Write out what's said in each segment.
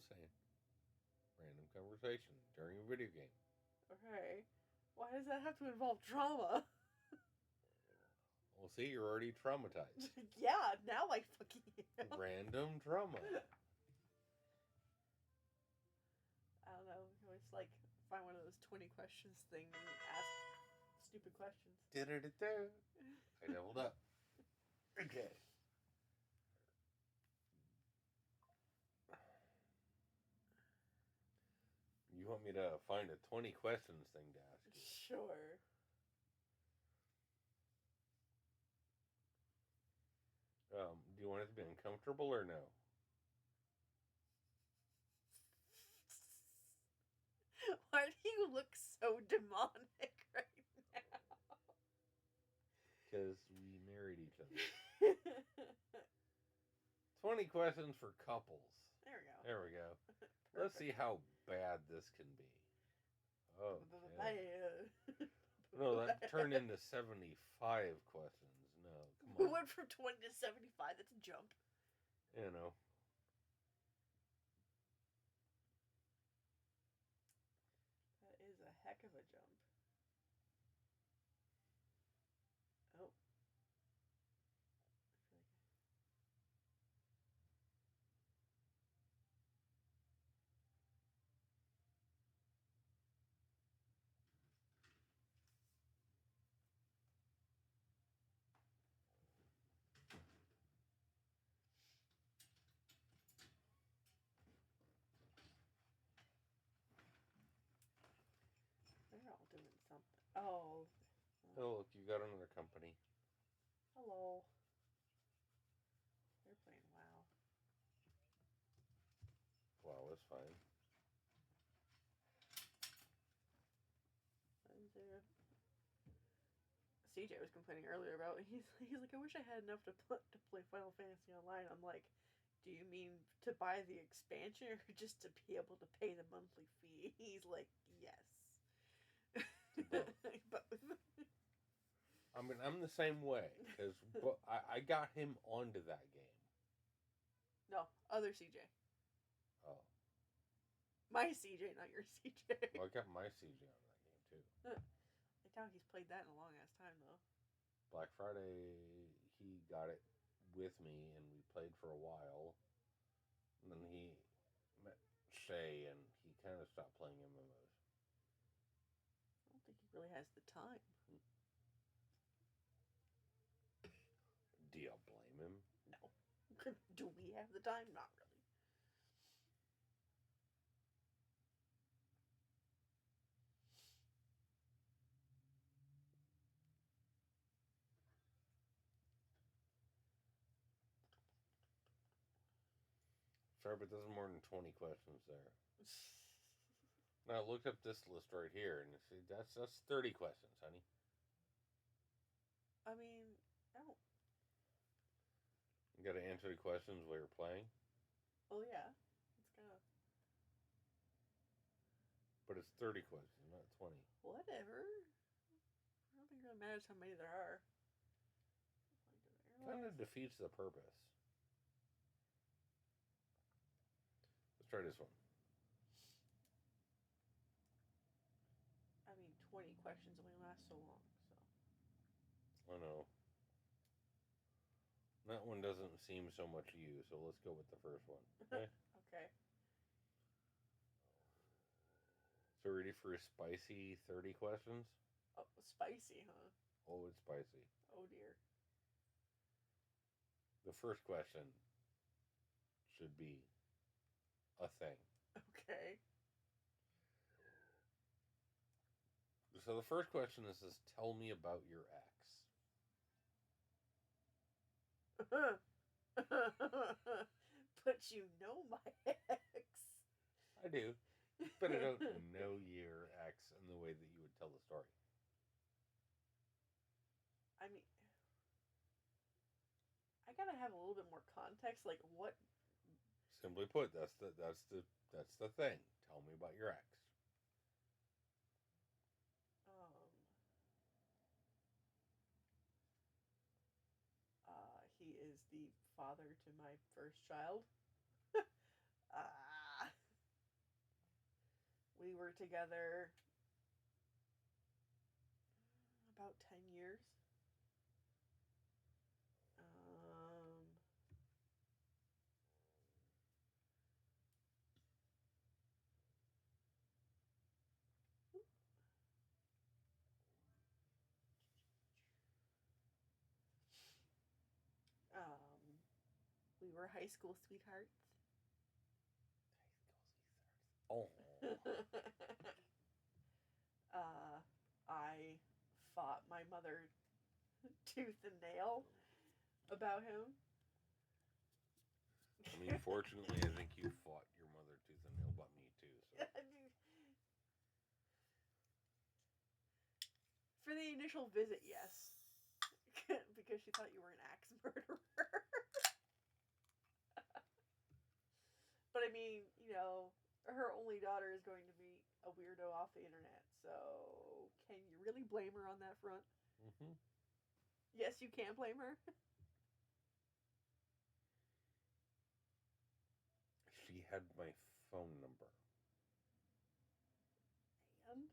saying. Random conversation during a video game. Okay. Why does that have to involve drama? Well, see, you're already traumatized. Yeah, now I fucking am. Random drama. I don't know. You always like find one of those 20 questions thing and ask stupid questions. I leveled up. Okay. You want me to find a 20 questions thing to ask you? Sure. Do you want it to be uncomfortable or no? Why do you look so demonic right now? Because we married each other. 20 questions for couples. There we go. There we go. Let's see how bad this can be. Okay. No, that turned into 75 questions. No, come on. We went from 20 to 75. That's a jump. You know. That is a heck of a jump. Oh. I feel like they're all doing something. Oh. Oh, look, you got another company. Hello. They're playing WoW. Wow, that's fine. Is there... CJ was complaining earlier about. He's like, I wish I had enough to play Final Fantasy Online. I'm like, do you mean to buy the expansion or just to be able to pay the monthly fee? He's like, yes. Both. Both. I mean, I'm the same way because I got him onto that game. No, other CJ. Oh. My CJ, not your CJ. Well, I got my CG on that game too. I doubt he's played that in a long ass time though. Black Friday, he got it with me and we played for a while. And then he met Shay and he kind of stopped playing MMOs. I don't think he really has the time. Do you blame him? No. Do we have the time? Not really. Sorry, but there's more than 20 questions there. Now, I looked up this list right here, and see, that's 30 questions, honey. I mean, I don't... You got to answer the questions while you're playing. Oh, yeah. It's kind of... But it's 30 questions, not 20. Whatever. I don't think it really matters how many there are. Kind of defeats the purpose. Let's try this one. I mean, 20 questions only last so long, so... I know. That one doesn't seem so much you, so let's go with the first one. Okay? Okay. So ready for a spicy 30 questions? Oh, spicy, huh? Oh, it's spicy. Oh, dear. The first question should be a thing. Okay. So the first question is tell me about your ex. But you know my ex. I do. But I don't know your ex in the way that you would tell the story. I mean, I gotta have a little bit more context. Like, what? Simply put, that's the thing. Tell me about your ex. He is the father to my first child. were together about 10 years. Um, um, we were high school sweethearts. Oh. I fought my mother tooth and nail about him. I mean, fortunately, I think you fought your mother tooth and nail about me too. So. For the initial visit, yes. Because she thought you were an axe murderer. But I mean, her only daughter is going to be a weirdo off the internet, so can you really blame her on that front? Mm-hmm. Yes, you can blame her. She had my phone number. And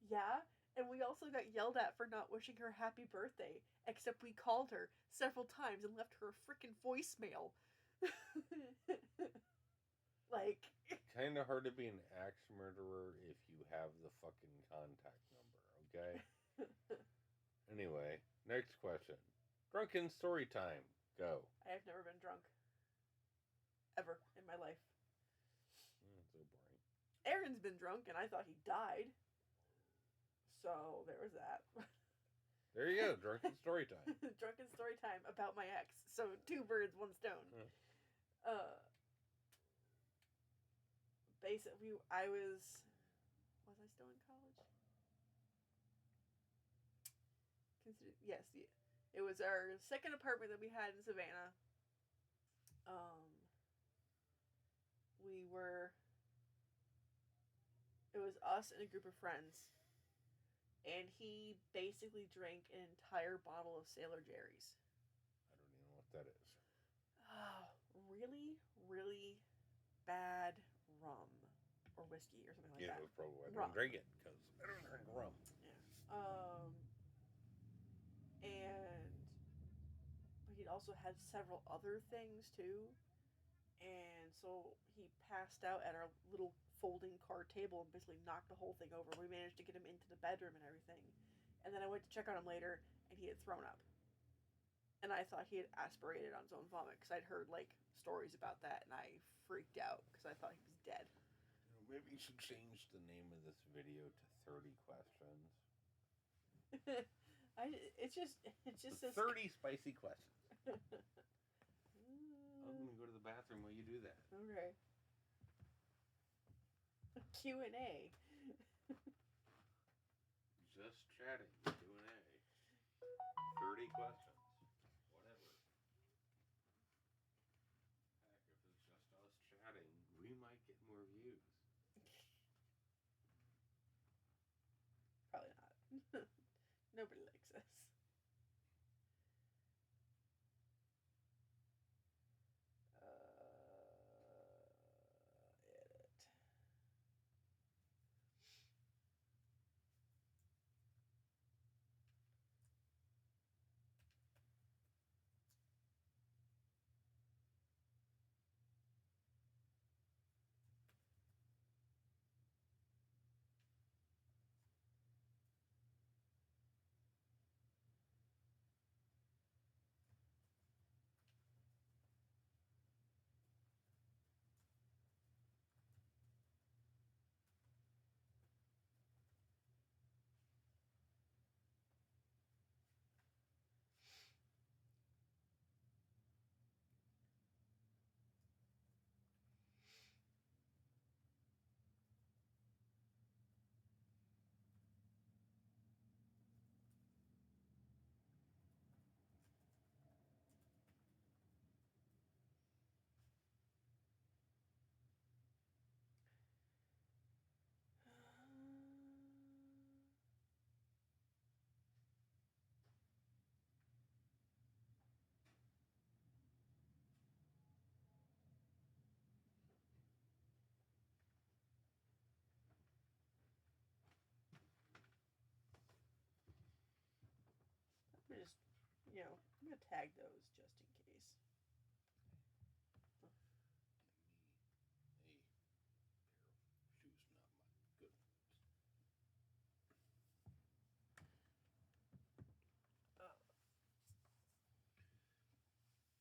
yeah, and we also got yelled at for not wishing her happy birthday, except we called her several times and left her a freaking voicemail. Like, kind of hard to be an axe murderer if you have the fucking contact number, okay? Anyway, next question. Drunken story time. Go. I have never been drunk. Ever in my life. So boring. Aaron's been drunk, and I thought he died. So, there was that. There you go. Drunken story time. Drunken story time about my ex. So, 2 birds, 1 stone. Basically, I was I still in college? Yes, it was our second apartment that we had in Savannah. It was us and a group of friends, and he basically drank an entire bottle of Sailor Jerry's. I don't even know what that is. Really, really bad rum or whiskey or something like that. Yeah, it was probably why I don't drink it, because I don't drink rum. Yeah. But he also had several other things too, and so he passed out at our little folding car table and basically knocked the whole thing over. We managed to get him into the bedroom and everything, and then I went to check on him later, and he had thrown up. And I thought he had aspirated on his own vomit, because I'd heard stories about that, and I freaked out because I thought he was dead. Maybe you should change the name of this video to 30 questions. It's just 30 spicy questions. I'm gonna go to the bathroom while you do that. Okay. Q&A. Just chatting. Q&A. 30 questions. Whatever. Heck, if it's just us chatting, we might get more views. Probably not. Nobody likes us. Edit. I'm gonna tag those just in case. Give me a pair of shoes, not my good ones.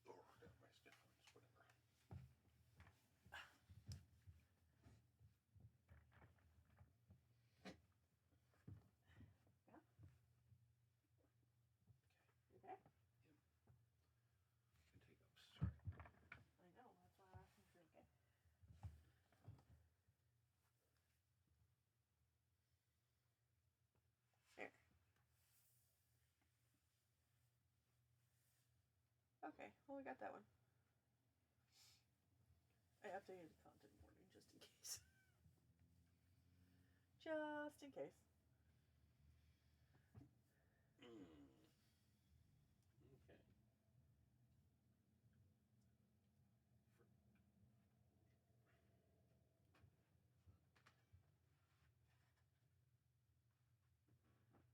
Or not my stiff ones, whatever. Yeah. Okay. Okay. Yep. Can take up. Sorry. I know. That's why I asked if you're okay. Here. Okay. Well, we got that one. I updated the content warning just in case. Just in case. Okay.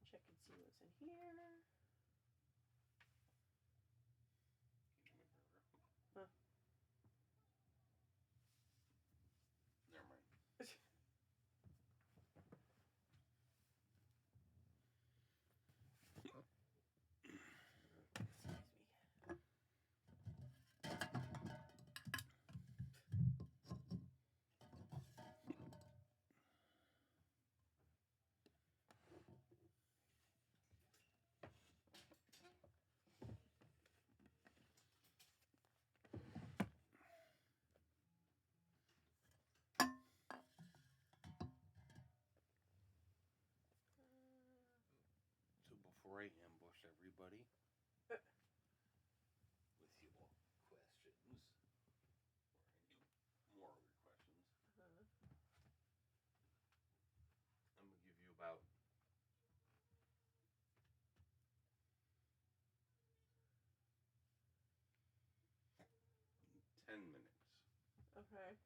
Check and see what's in here. Huh. Never mind. Excuse me. So before I ambush everybody with your questions, or any more of your questions, I'm gonna give you about 10 minutes. Okay.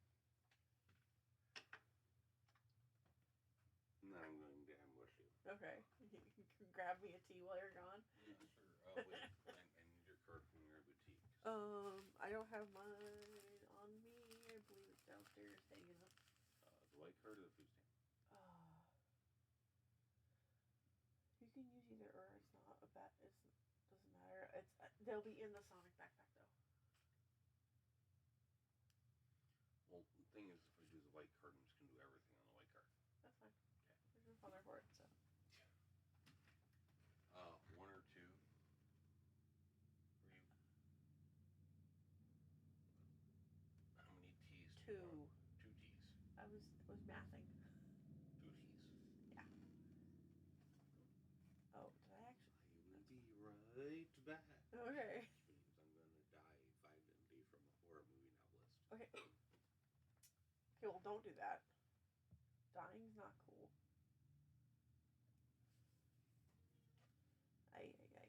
And then I'm going to ambush you. Okay. You can grab me a tea while you're gone. Yeah, sure. Wait. I need your card from your boutique. I don't have mine on me. I believe it's downstairs hanging up. The white card or the food stamp? You can use either or. It's not a bad. It doesn't matter. They'll be in the Sonic backpack though. Well, the thing is, if I do the white card, I'm just gonna do everything on the white card. That's fine. Okay. There's no fun there for it. So. One or two. For you. How many teas? Two. 2 teas. I was mathing. 2 teas. Yeah. Oh, did I actually? I will be right back. Okay. Which means I'm gonna die violently from a horror movie now list. Okay. Okay, well, don't do that. Dying's not cool. Ay. What did you get?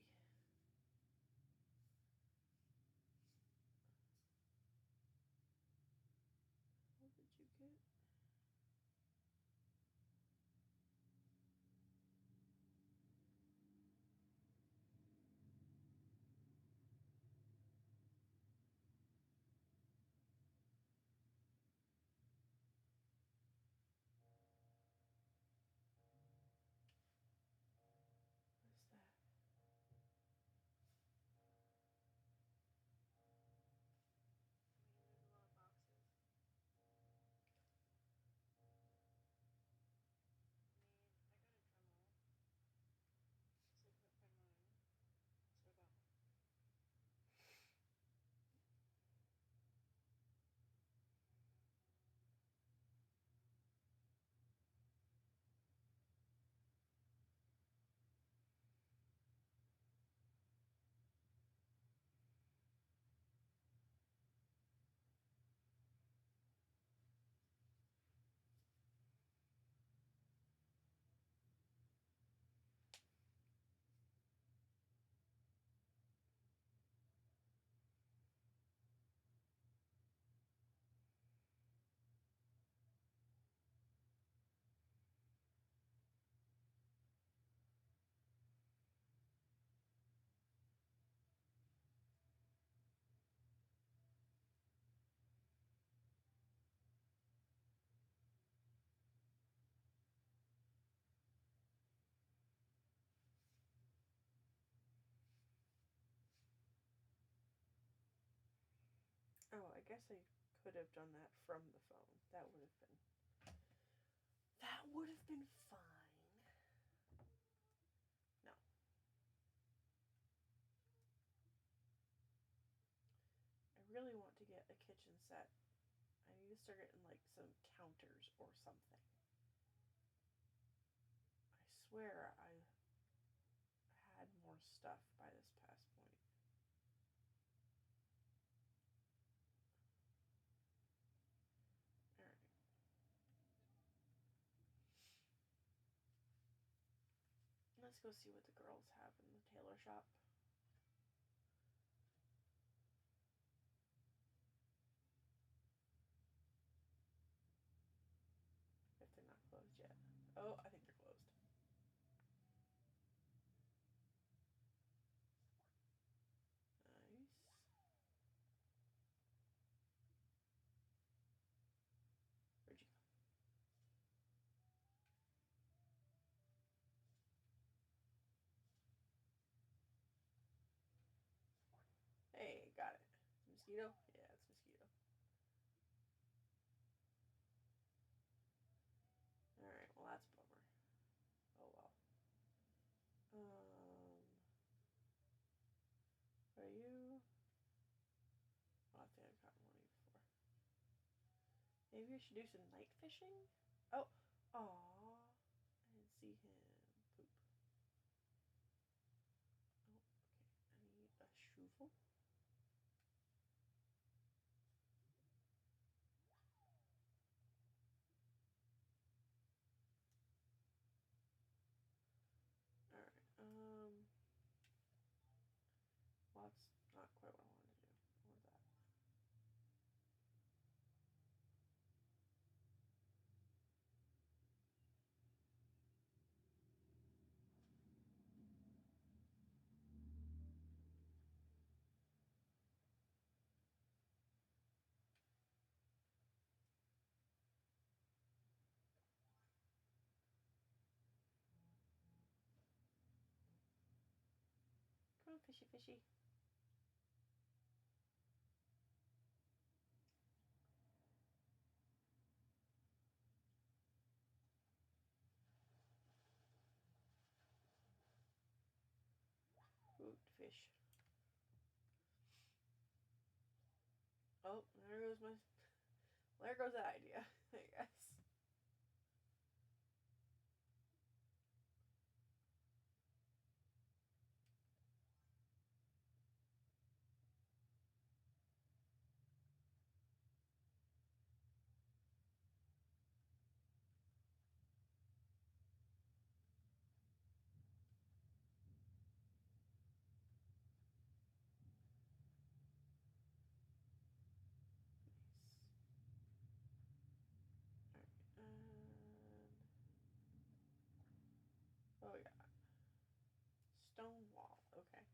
guess I could have done that from the phone. That would have been. That would have been fine. No. I really want to get a kitchen set. I need to start getting like some counters or something. I swear I had more stuff by this past point. Alright. Let's go see what the girls have in the tailor shop. If they're not closed yet. Oh, I think they're closed. Nice. Where'd you go? Hey, got it. Mosquito? Yeah, it's mosquito. Alright, well that's a bummer. Oh well. Are you? Oh, I think I've gotten one of you before. Maybe I should do some night fishing? Oh, aw. I didn't see him. Poop. Oh, okay. I need a shovel. Alright, well, that's not quite what I wanted to do. I want that. Come on, fishy, fishy. Ooh, fish. Oh, there goes my... There goes that idea, I guess. Nice. Alright, oh yeah. Stone wall, okay.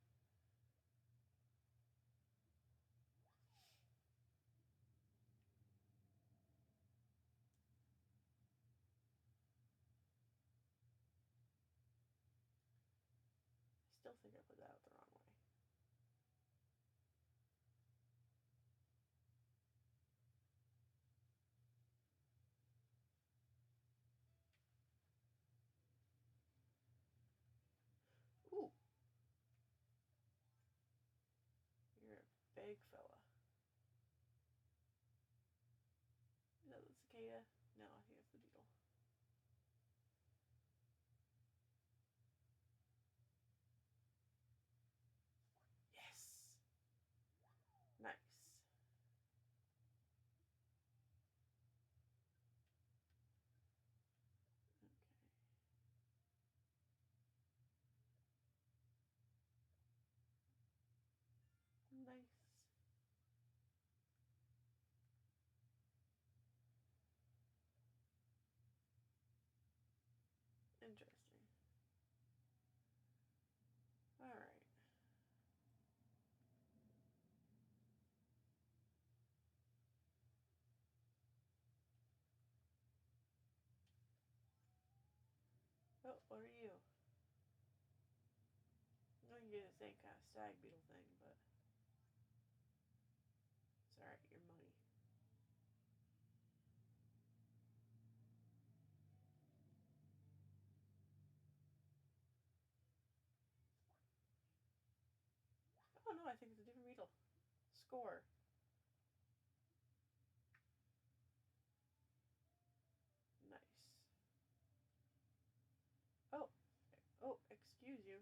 I still think I put that out the wrong way. Ooh. You're a big fella. Is that the cicada? No, I think it's the beetle. Yes! Nice. Okay. Nice. Interesting. Alright. Oh, what are you? I'm gonna get the same kind of stag beetle thing, but it's alright, your money. score? Nice. Oh, oh, excuse you.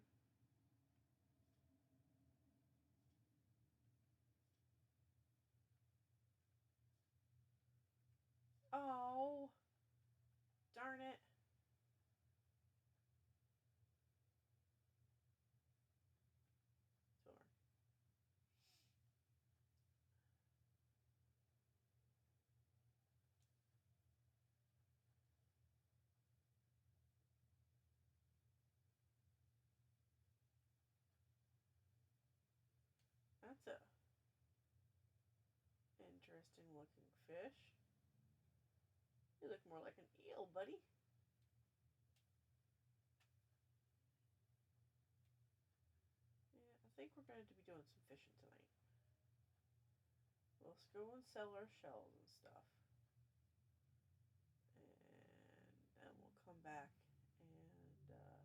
Oh, darn it. Darn. That's a interesting looking fish. You look more like an eel, buddy. Yeah, I think we're going to be doing some fishing tonight. Let's go and sell our shells and stuff. And then we'll come back and boo.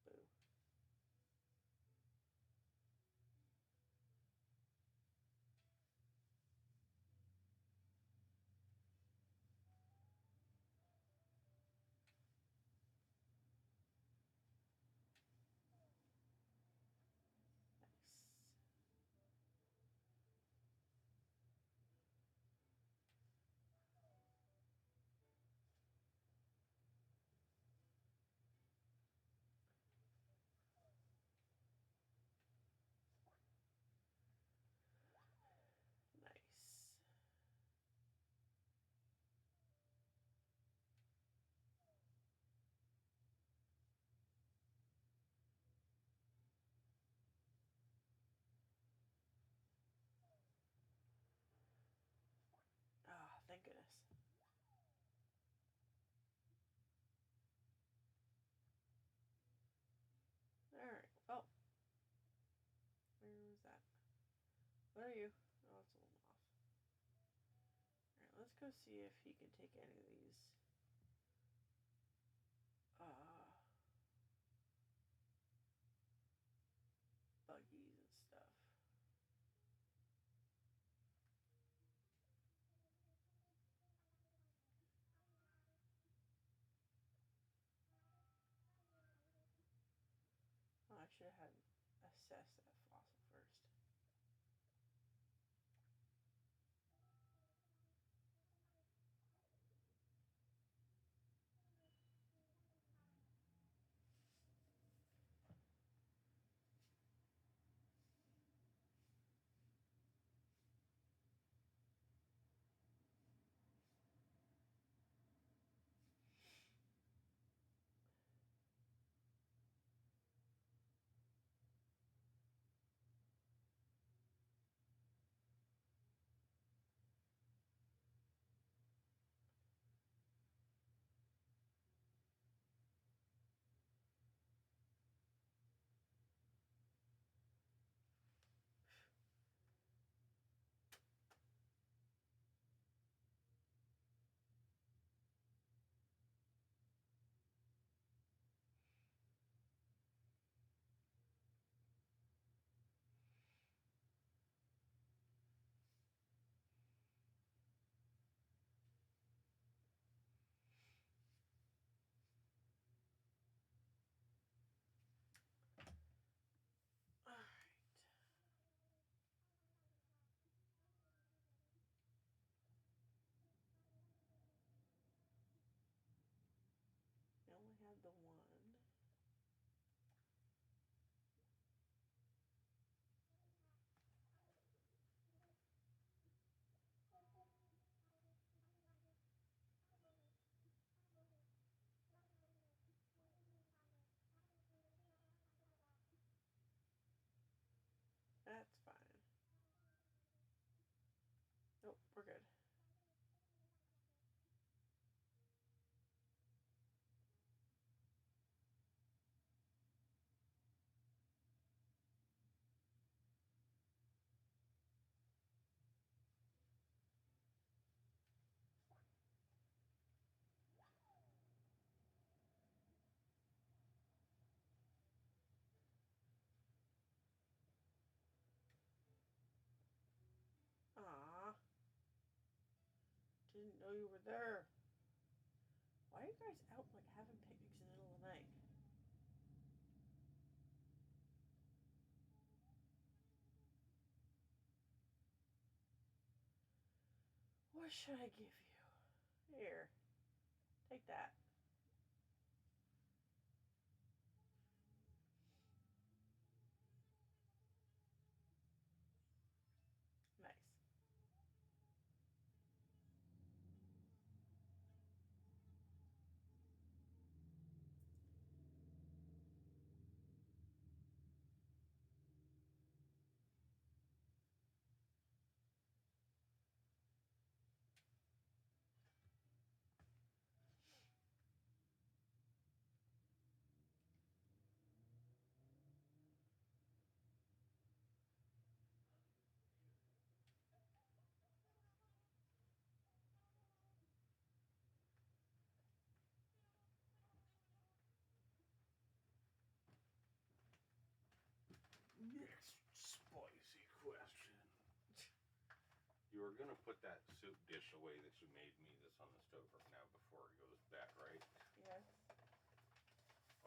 Nice. Nice. Ah, oh, thank goodness. Alright, well. Where was that? What are you? Oh, it's a little off. Alright, let's go see if he can take any of these. Buggies and stuff. Oh, I should have assessed that fossil first. Alright. I only had the one. That's fine. Nope, we're good. know you were there. Why are you guys out, like, having picnics in the middle of the night? What should I give you? Here. Take that. Nice. Next spicy question. You were gonna put that soup dish away that you made me that's on the stove right now before it goes bad, right? Yes.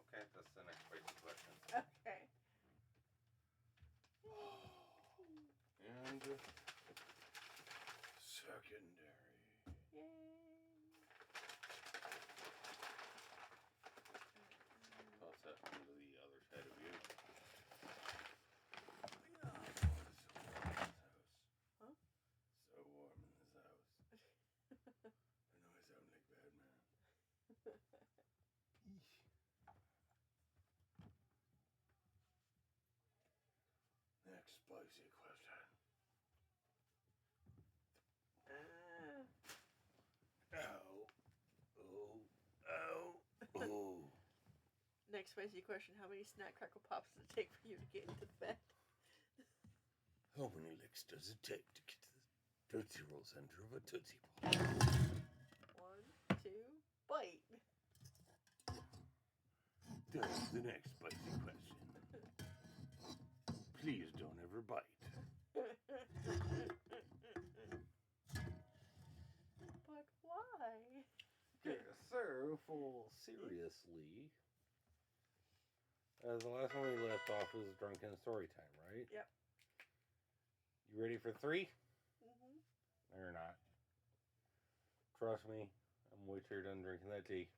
Okay, that's the next spicy question. Okay. And secondary. Yay. Toss that onto the other side of you. Huh? So warm in this house. I know I sound like Batman. Next spicy question. Ow. Oh. Ow. Oh. Next spicy question. How many snack crackle pops does it take for you to get into bed? How many licks does it take to get to the Tootsie Roll center of a Tootsie Ball? 1, 2, bite. That's the next spicy question. Please don't ever bite. But why? Okay, so for seriously, the last one we left off was drunken story time, right? Yep. You ready for 3? Mm-hmm. No, you're not. Trust me, I'm way too done drinking that tea.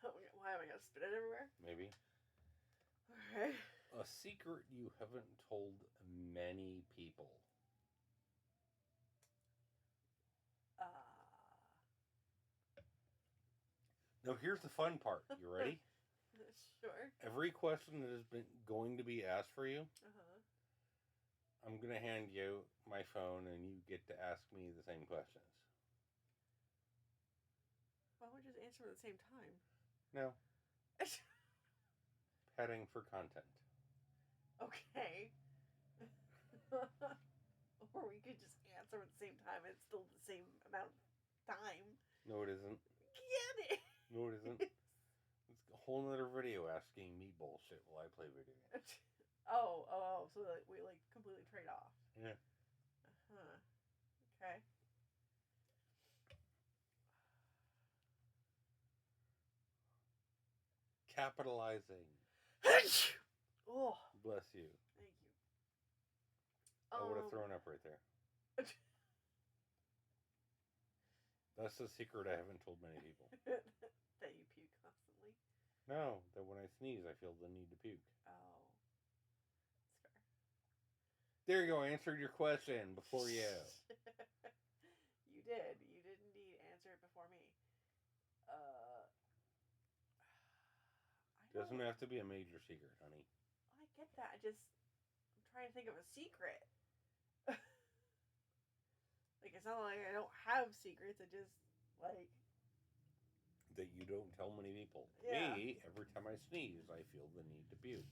Why am I gonna spit it everywhere? Maybe. Alright. A secret you haven't told many people. Now here's the fun part. You ready? Sure. Every question that has been going to be asked for you, I'm going to hand you my phone and you get to ask me the same questions. Why don't we just answer at the same time? No. Padding for content. Okay. Or we could just answer at the same time and it's still the same amount of time. No, it isn't. Get it? No, it isn't. It's a whole nother video asking me bullshit while I play video games. Oh, so like we like completely trade off. Yeah. Okay. Capitalizing. Oh. Bless you. Thank you. I would have thrown up right there. That's the secret I haven't told many people. That you puke constantly? No, that when I sneeze, I feel the need to puke. Oh. That's fair. There you go. I answered your question before you. You did. You did indeed answer it before me. Doesn't have to be a major secret, honey. I get that. I'm trying to think of a secret. Like, it's not like I don't have secrets. I just, like... That you don't tell many people. Yeah. Me, every time I sneeze, I feel the need to puke.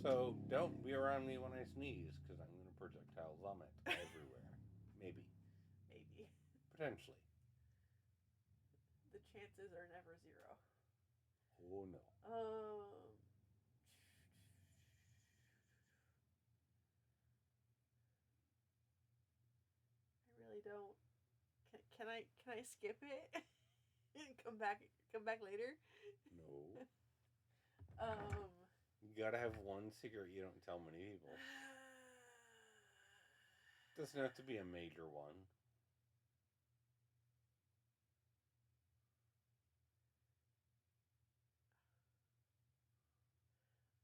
So, don't be around me when I sneeze, because I'm going to projectile vomit everywhere. Maybe. Maybe. Potentially. The chances are never 0. Oh, no. I really don't... can I skip it and come back later? No. Um. You gotta have one secret you don't tell many people. Doesn't have to be a major one.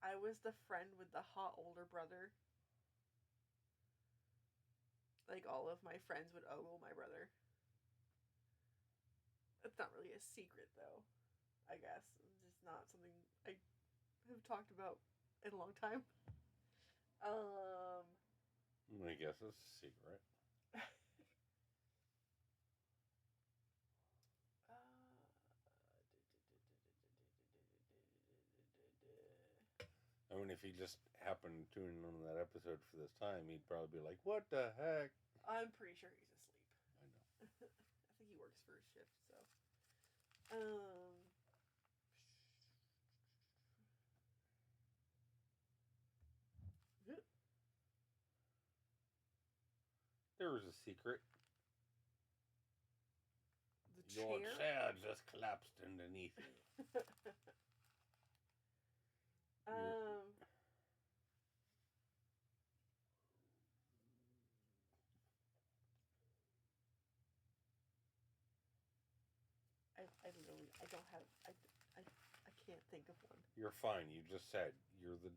I was the friend with the hot older brother. Like, all of my friends would ogle my brother. It's not really a secret, though. I guess it's just not something I have talked about in a long time. I guess it's a secret. I mean, if he just happened to tune in on that episode for this time, he'd probably be like, "What the heck?" I'm pretty sure he's asleep. I know. I think he works for a shift, so. There was a secret. The Your chair? chair just collapsed underneath you. I don't have, I can't think of one. You're fine. You just said you're the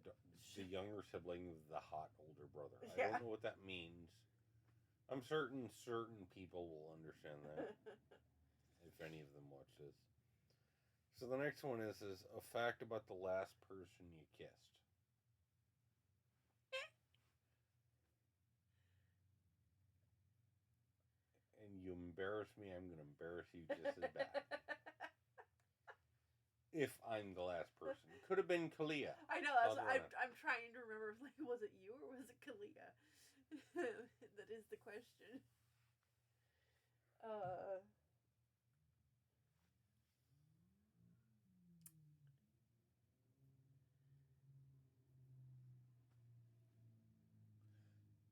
younger sibling of the hot older brother. Yeah. I don't know what that means. I'm certain people will understand that if any of them watch this. So the next one is a fact about the last person you kissed. And you embarrass me, I'm going to embarrass you just as bad. If I'm the last person. Could have been Kalia. I know, I'm trying to remember, like, was it you or was it Kalia? That is the question.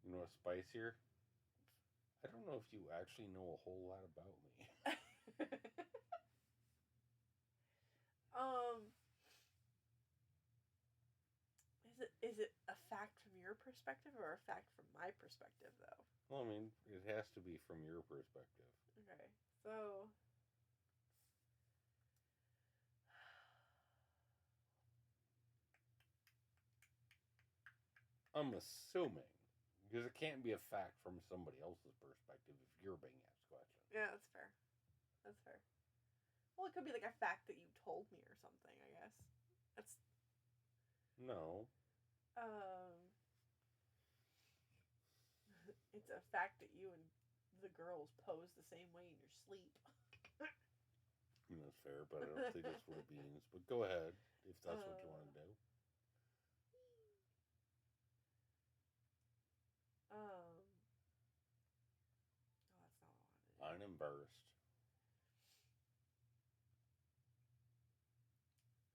You know what's spicier? I don't know if you actually know a whole lot about me. Is it a fact from your perspective or a fact from my perspective, though? Well, I mean, it has to be from your perspective. Okay, so... I'm assuming, because it can't be a fact from somebody else's perspective if you're being asked questions. Yeah, that's fair. That's fair. Well, it could be like a fact that you told me or something, I guess. That's... No. It's a fact that you and the girls pose the same way in your sleep. That's fair, but I don't think that's what it means. But go ahead, if that's what you want to do. Oh, that's not what I wanted to do. I'm embarrassed.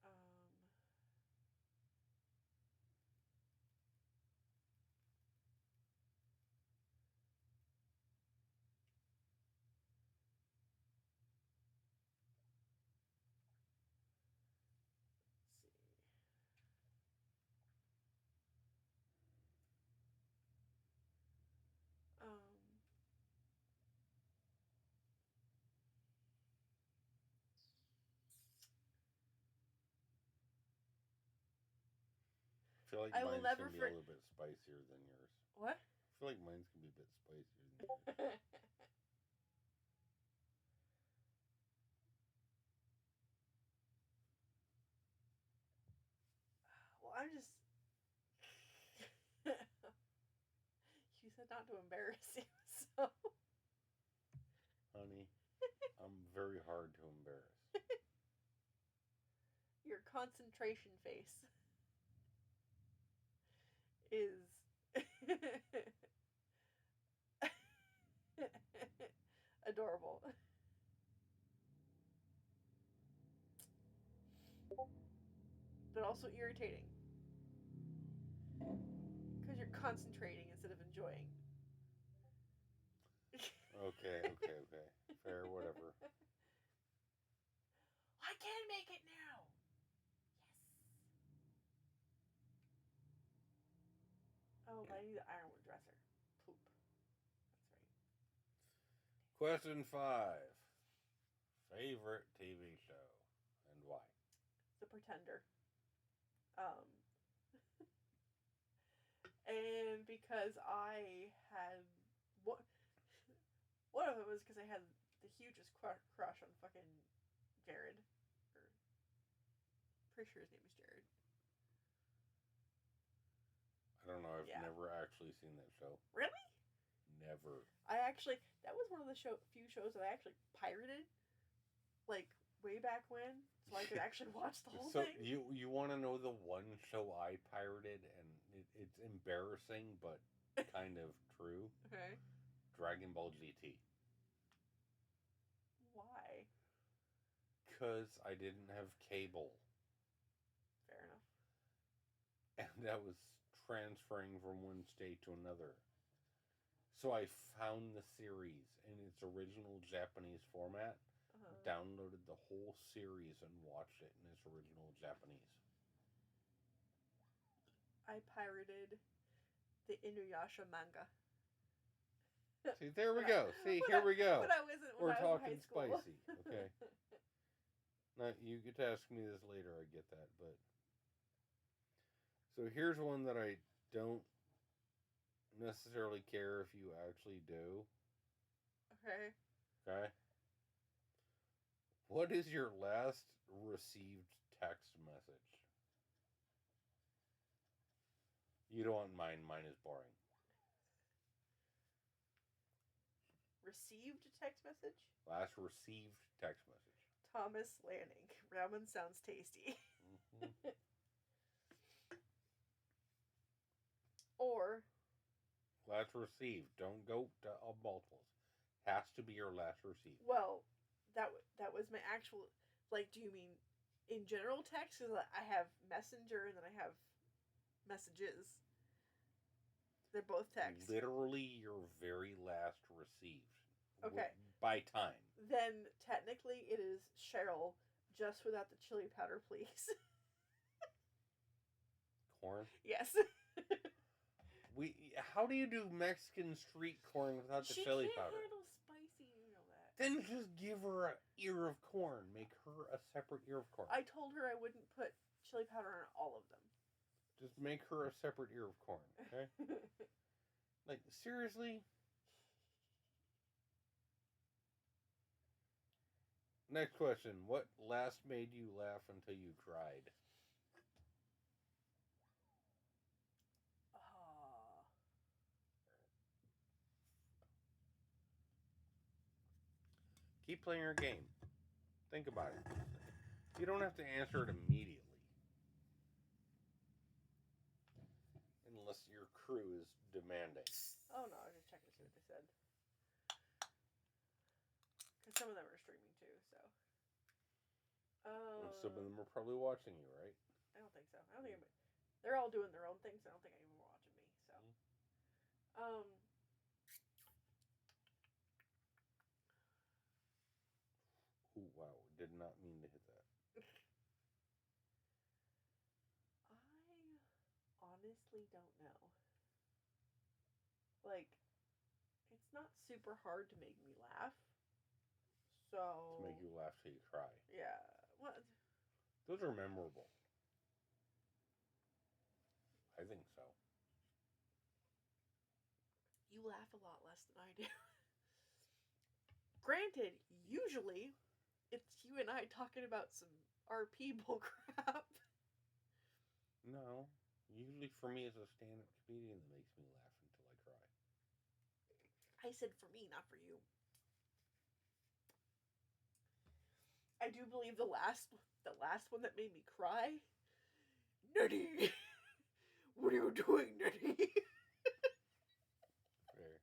Let's see. I feel like I will mine's never going to be a little bit spicier than yours. What? I feel like mine's going to be a bit spicier than yours. Well, I'm just... You said not to embarrass you, so... Honey, I'm very hard to embarrass. Your concentration face is... adorable. But also irritating. Because you're concentrating instead of enjoying. Okay. Fair, whatever. I can make it now. Yes. Oh, but I need the ironwood dresser. Poop. That's right. Question 5. Favorite TV show and why? The Pretender. And because I had one of it was because I had the hugest crush on fucking Jared. Or pretty sure his name is Jared. I don't know. I've Yeah. never actually seen that show. Really? Never. That was one of the few shows that I actually pirated, like way back when, so I could actually watch the whole thing. So you want to know the one show I pirated, and it's embarrassing, but kind of true. Okay. Dragon Ball GT. Why? Because I didn't have cable. Fair enough. And I was transferring from one state to another. So I found the series in its original Japanese format, downloaded the whole series, and watched it in its original Japanese. I pirated the Inuyasha manga. See, there we go. See, here we go. We're talking spicy. Okay. Now, you get to ask me this later, I get that, but... So here's one that I don't necessarily care if you actually do. Okay. Okay? What is your last received text message? You don't want mine. Mine is boring. Received text message? Last received text message. Thomas Lanning. Ramen sounds tasty. Mm-hmm. Or... Last received. Don't go to multiples. Has to be your last received. Well, that was my actual... Like, do you mean in general text? Because I have Messenger and then I have messages. They're both text. Literally your very last received. Okay. By time. Then, technically, it is Cheryl, just without the chili powder, please. Corn? Yes. How do you do Mexican street corn without the chili powder? She can't handle spicy, you know that. Then just give her an ear of corn. Make her a separate ear of corn. I told her I wouldn't put chili powder on all of them. Just make her a separate ear of corn, okay? Like, seriously? Next question. What last made you laugh until you cried? Keep playing your game. Think about it. You don't have to answer it immediately. Unless your crew is demanding. Oh no, I was just checking to see what they said. Because some of them are streaming too, so. And some of them are probably watching you, right? I don't think so. I don't think they're all doing their own things. So I don't think anyone watching me. So. Ooh, wow. Did not mean to hit that. I honestly don't know. Like, it's not super hard to make me laugh. So... To make you laugh till you cry. Yeah. What? Those are memorable. I think so. You laugh a lot less than I do. Granted, usually, it's you and I talking about some RP bullcrap. No. Usually for me as a stand-up comedian that makes me laugh until I cry. I said for me, not for you. I do believe the last one that made me cry. Nutty! What are you doing, Nutty? Fair.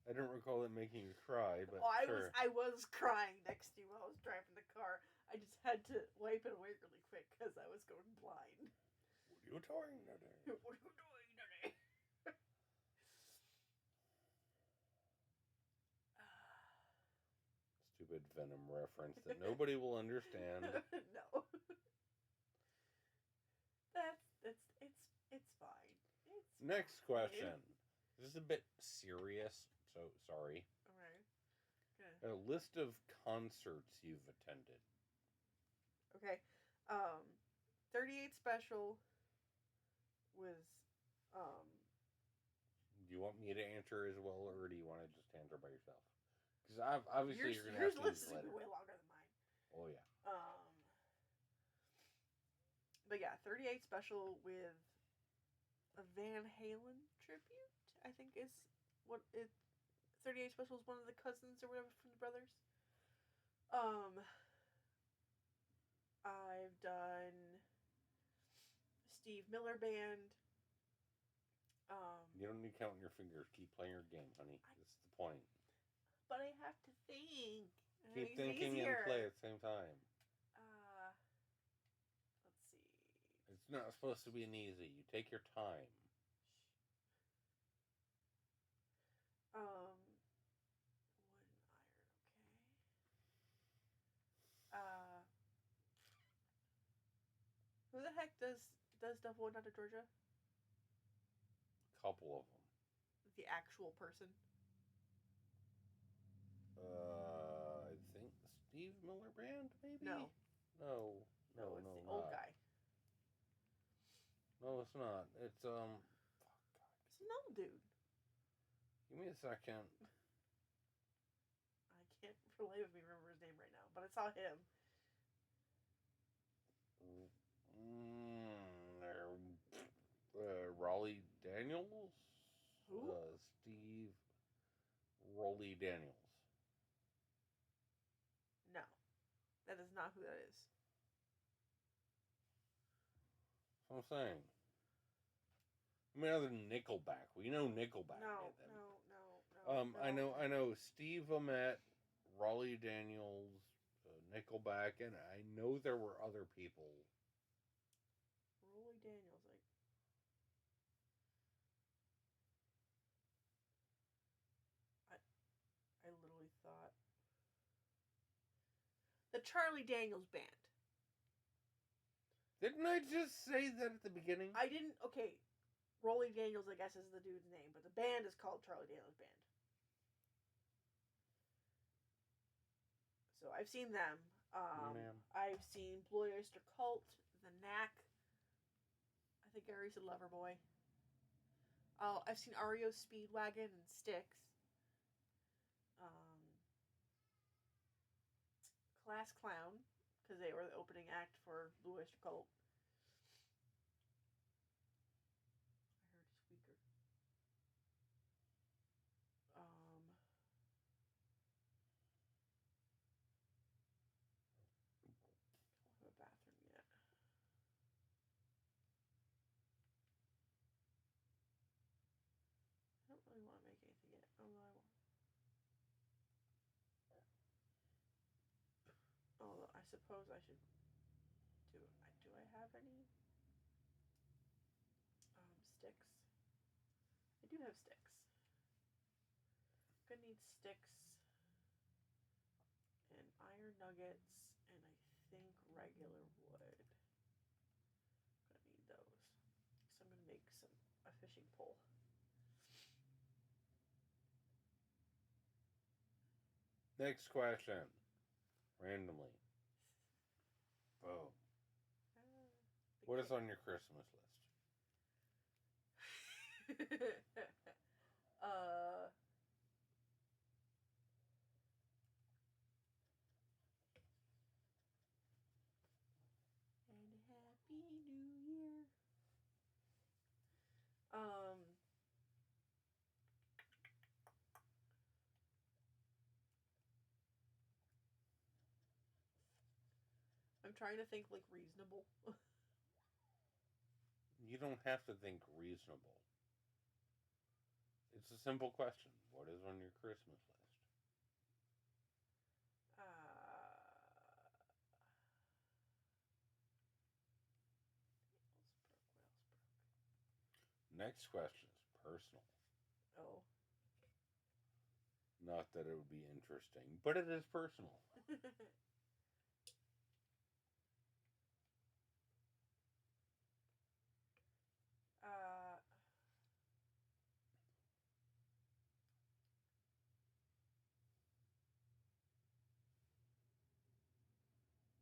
I don't recall it making you cry, but sure. I was crying next to you while I was driving the car. I just had to wipe it away really quick because I was going blind. What are you doing, Nutty? What are you doing, Nutty? stupid Venom reference that nobody will understand. No. It's fine. It's Next fine. question. This is a bit serious, so sorry. Alright. A list of concerts you've attended. Okay. 38 Special was Do you want me to answer as well, or do you want to just answer by yourself? Because obviously you're going to have yours to list use is later. way longer than mine. Oh yeah. But yeah, 38 Special with a Van Halen tribute, I think is what it 38 Special is one of the cousins or whatever from the brothers. I've done Steve Miller Band. You don't need counting your fingers. Keep playing your game, honey. That's the point. But I have to think. Keep thinking and play at the same time. Let's see. It's not supposed to be an easy. You take your time. Wood and iron, okay. Who the heck does Double Not to Georgia? Couple of them. The actual person. I think Steve Miller Band, maybe? No. It's the old guy. No, it's not. It's, It's an old dude. Give me a second. I can't for the life of me remember his name right now, but I saw him. Raleigh Daniels? Who? Steve Raleigh Daniels. No. That is not who that is. That's what I'm saying. I mean, other than Nickelback. We know Nickelback did them. No. I know Steve Amet, Raleigh Daniels, Nickelback, and I know there were other people. Raleigh Daniels, I literally thought the Charlie Daniels Band. Didn't I just say that at the beginning? I didn't. Okay, Raleigh Daniels, I guess, is the dude's name, but the band is called Charlie Daniels Band. So I've seen them. I've seen Blue Oyster Cult, The Knack. I think I already said Loverboy. I've seen REO Speedwagon and Styx. Class Clown, because they were the opening act for Blue Oyster Cult. I heard a squeaker. I don't have a bathroom yet. I don't really want to make anything yet. Although I suppose I should do I have any sticks? I do have sticks. I'm gonna need sticks and iron nuggets and I think regular wood. I'm gonna need those. So I'm gonna make a fishing pole. Next question. Randomly. Oh. What is on your Christmas list? And Happy New Year. I'm trying to think like reasonable. You don't have to think reasonable. It's a simple question. What is on your Christmas list? Next question is personal. Oh. Not that it would be interesting, but it is personal. uh,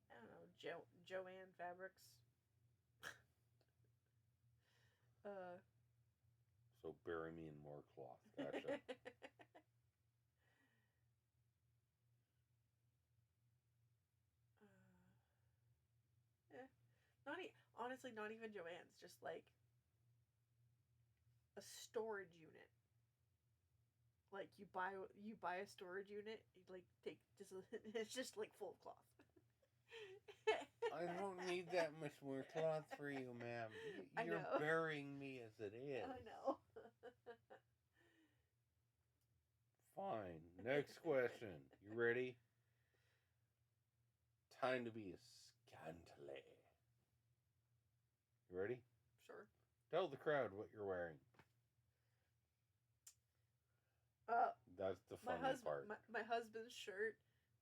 I don't know, Joanne Fabrics. uh, So bury me in more cloth. Gotcha. eh. Honestly, not even Joanne's. Just like a storage unit. Like you buy a storage unit, you like take just it's just like full of cloth. I don't need that much more cloth for you, ma'am. I You're know. burying me as it is. I know. Fine. Next question. You ready? Time to be scantily. You ready? Sure. Tell the crowd what you're wearing. That's the funny part. My husband's shirt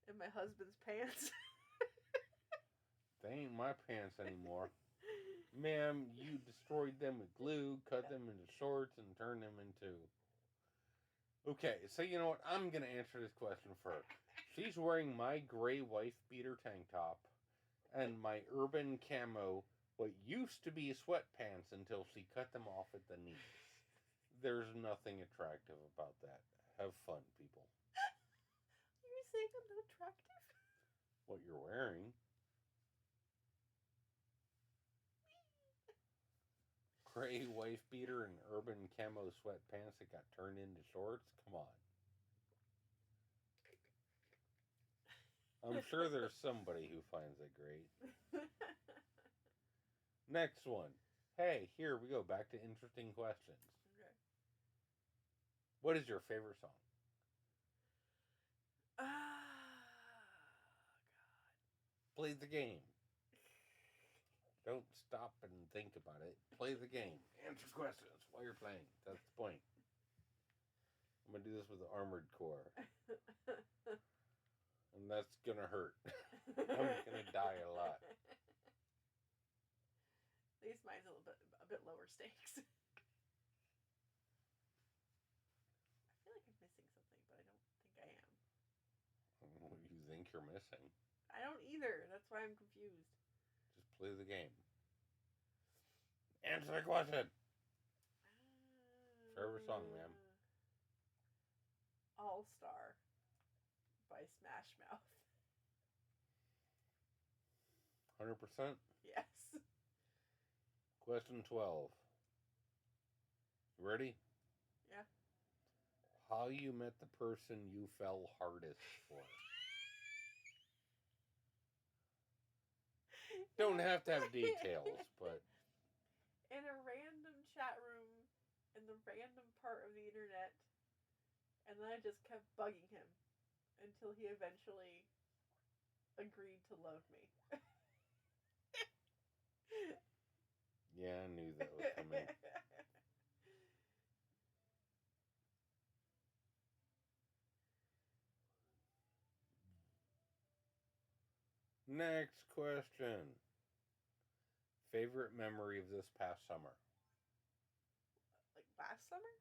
and my husband's pants. They ain't my pants anymore. Ma'am, you destroyed them with glue, cut them into shorts, and turned them into... Okay, so you know what? I'm going to answer this question for her. She's wearing my gray wife beater tank top and my urban camo, what used to be sweatpants until she cut them off at the knees. There's nothing attractive about that. Have fun, people. You're saying I'm not attractive? What you're wearing. Gray wife beater and urban camo sweatpants that got turned into shorts? Come on. I'm sure there's somebody who finds it great. Next one. Hey, here we go. Back to interesting questions. Okay. What is your favorite song? God. Play the game. Don't stop and think about it. Play the game. Answer questions while you're playing. That's the point. I'm going to do this with the Armored Core. And that's going to hurt. I'm going to die a lot. At least mine's a bit lower stakes. I feel like I'm missing something, but I don't think I am. What do you think you're missing? I don't either. That's why I'm confused. Just play the game. Answer the question. Favorite song, ma'am? All Star by Smash Mouth. 100%? Yes. Question 12. You ready? Yeah. How you met the person you fell hardest for? Don't have to have details, but... In a random chat room in the random part of the internet. And then I just kept bugging him until he eventually agreed to love me. Yeah, I knew that was coming. Next question. Favorite memory of this past summer? Like last summer?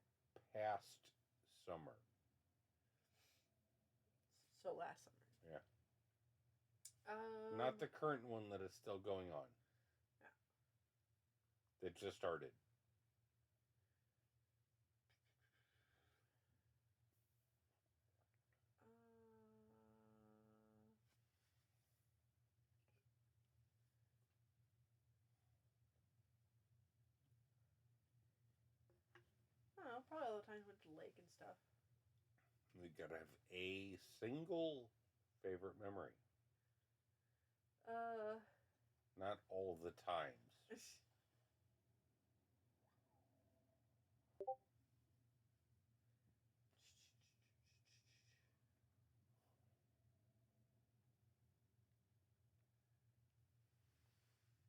Past summer. So last summer. Yeah. Not the current one that is still going on. Yeah. That just started. I don't know, probably all the times we went to the lake and stuff. We gotta have a single favorite memory. Not all of the times.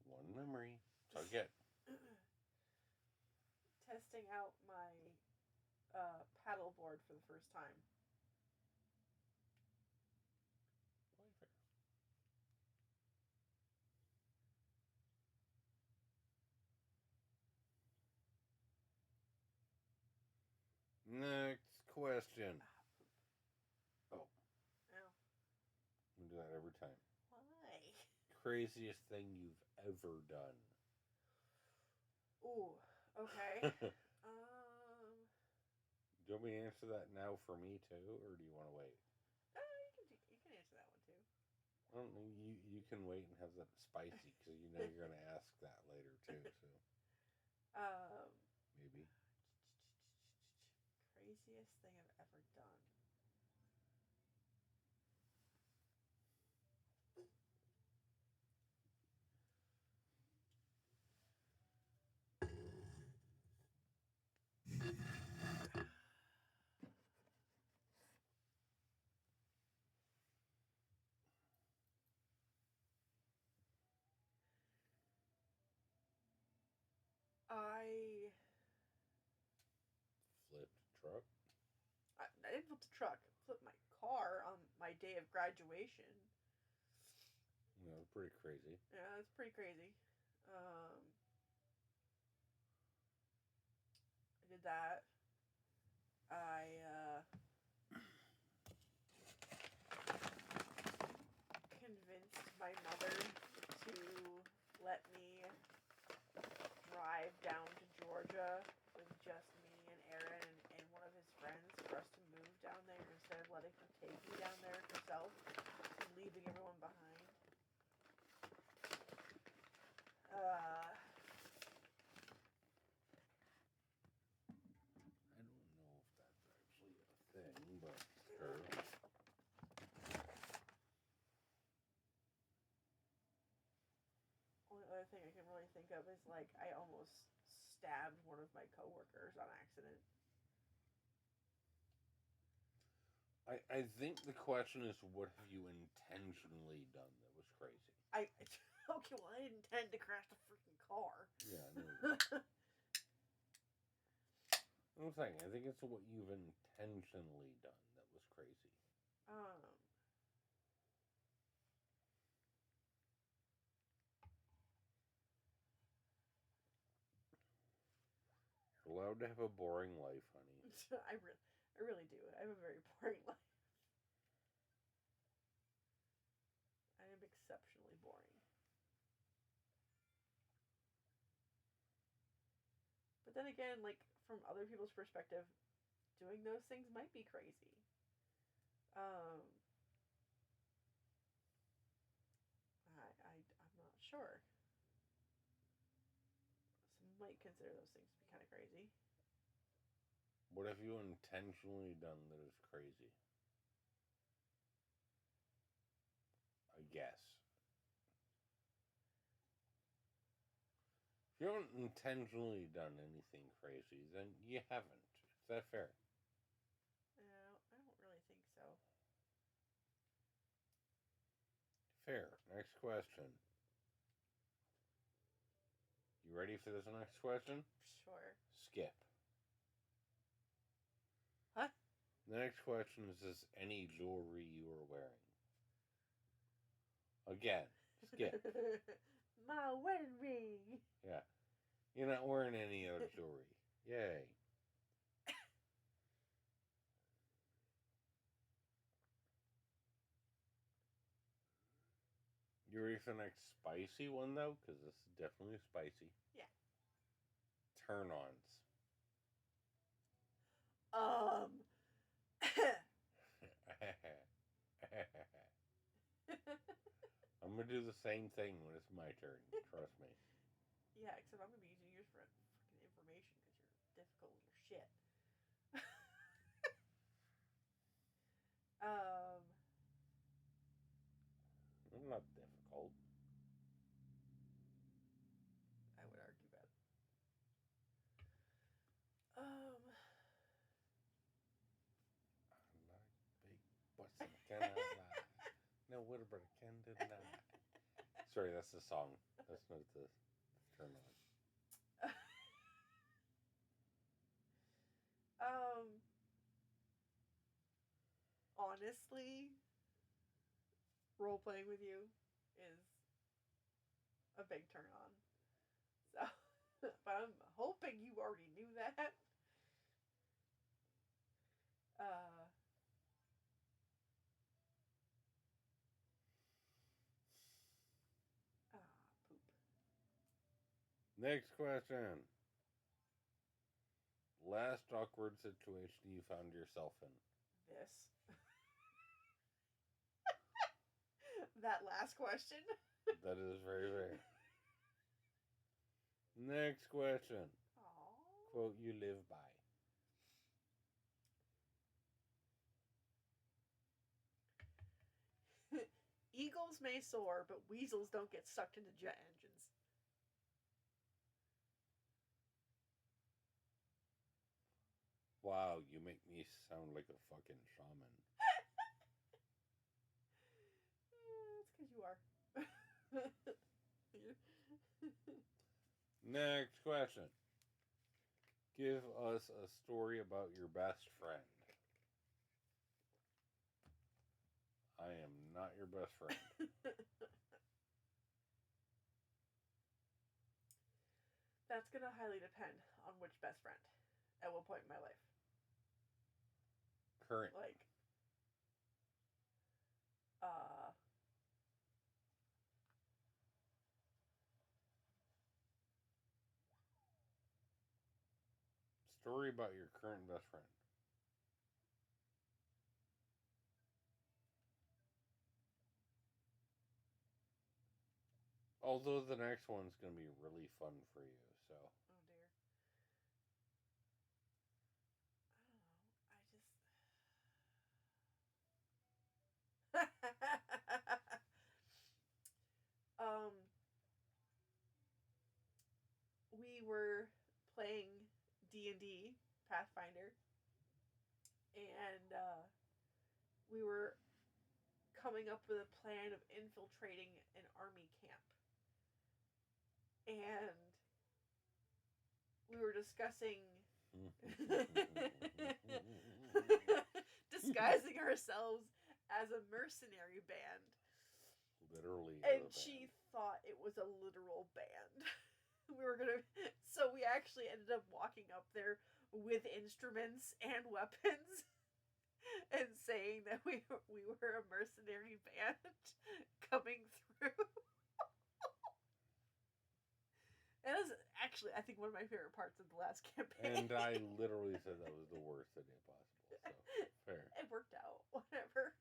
One memory. So I get. Testing out my paddleboard for the first time. question. Oh. Oh. We do that every time. Why? Craziest thing you've ever done. Ooh. Okay. Do you want me to answer that now for me too, or do you want to wait? You can answer that one too. Well, you can wait and have that spicy because you know you're going to ask that later too. So maybe craziest thing I've ever done. I flipped truck. I didn't flip the truck. I flipped my car on my day of graduation. You know, pretty crazy. Yeah, that's pretty crazy. I did that. I convinced my mother to let me drive down to Georgia with just me and Aaron and one of his friends for us to move down there instead of letting her take me down there herself and leaving everyone behind. I don't know if that's actually a thing, but sure. Only other thing I can really think of is like I almost stabbed one of my coworkers on accident. I think the question is, what have you intentionally done that was crazy? Okay, well, I didn't intend to crash the freaking car. Yeah, I know. I'm saying, I think it's what you've intentionally done that was crazy. You're allowed to have a boring life, honey. I really do. I have a very boring life. I am exceptionally boring. But then again, like from other people's perspective, doing those things might be crazy. I'm not sure. Some might consider those things to be kind of crazy. What have you intentionally done that is crazy? I guess. If you haven't intentionally done anything crazy, then you haven't. Is that fair? No, I don't really think so. Fair. Next question. You ready for this next question? Sure. Skip. Huh? The next question is any jewelry you are wearing? Again, skip. My wedding ring. Yeah. You're not wearing any other jewelry. Yay. You ready for the next spicy one, though? Because this is definitely spicy. Yeah. Turn-ons. I'm going to do the same thing when it's my turn. Trust me. Yeah, except I'm going to be using yours for freaking information because you're difficult with your shit. I'm not difficult. I would argue that. I like big butts and cannot lie. No, what about I can deny? Sorry, that's the song. That's not the turn on. Honestly, role playing with you is a big turn on. So, but I'm hoping you already knew that. Next question. Last awkward situation you found yourself in. This. That last question. That is very rare. Next question. Aww. Quote you live by. Eagles may soar, but weasels don't get sucked into jet engines. Wow, you make me sound like a fucking shaman. That's because you are. Next question. Give us a story about your best friend. I am not your best friend. That's going to highly depend on which best friend at what point in my life. Current. Like, Story about your current best friend. Although the next one's going to be really fun for you, so. oh dear. I don't know. We were playing D&D Pathfinder, and we were coming up with a plan of infiltrating an army camp. And we were discussing disguising ourselves as a mercenary band. Literally. And she thought it was a literal band. So we actually ended up walking up there with instruments and weapons and saying that we were a mercenary band coming through. And that was actually, I think, one of my favorite parts of the last campaign. And I literally said that was the worst idea possible. So, fair. It worked out. Whatever.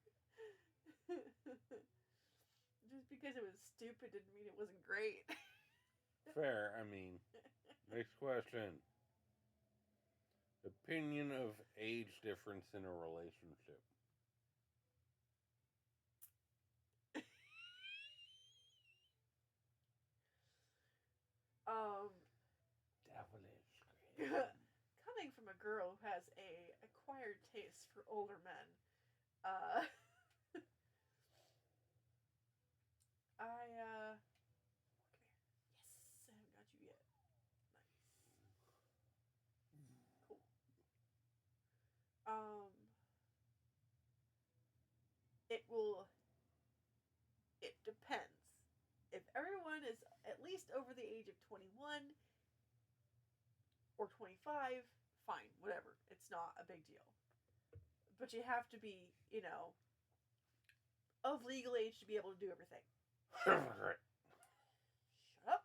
Just because it was stupid didn't mean it wasn't great. Fair. I mean, next question. Opinion of age difference in a relationship. Devilish. Coming from a girl who has a acquired taste for older men, come here. Yes, I haven't got you yet. Nice. Cool. It depends. If everyone is at least over the age of 21 or 25, fine, whatever. It's not a big deal. But you have to be, of legal age to be able to do everything. Shut up.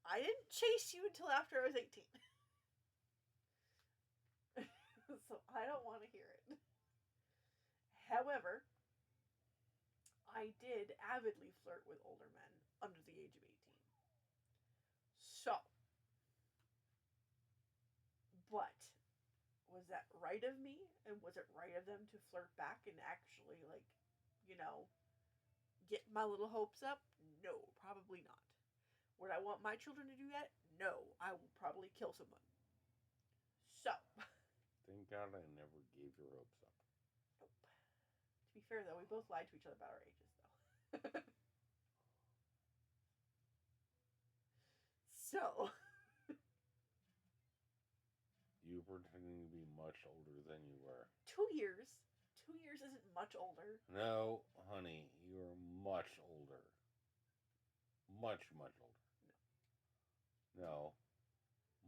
I didn't chase you until after I was 18. So I don't want to hear it. However, I did avidly flirt with older men under the age of 18. So, but was that right of me? And was it right of them to flirt back and actually, get my little hopes up? No, probably not. Would I want my children to do that? No, I will probably kill someone. So. Thank God I never gave your hopes up. Nope. To be fair, though, we both lied to each other about our ages, though. So. You pretending to be much older than you were. 2 years. 2 years isn't much older. No, honey, you are much older. Much, much older. No.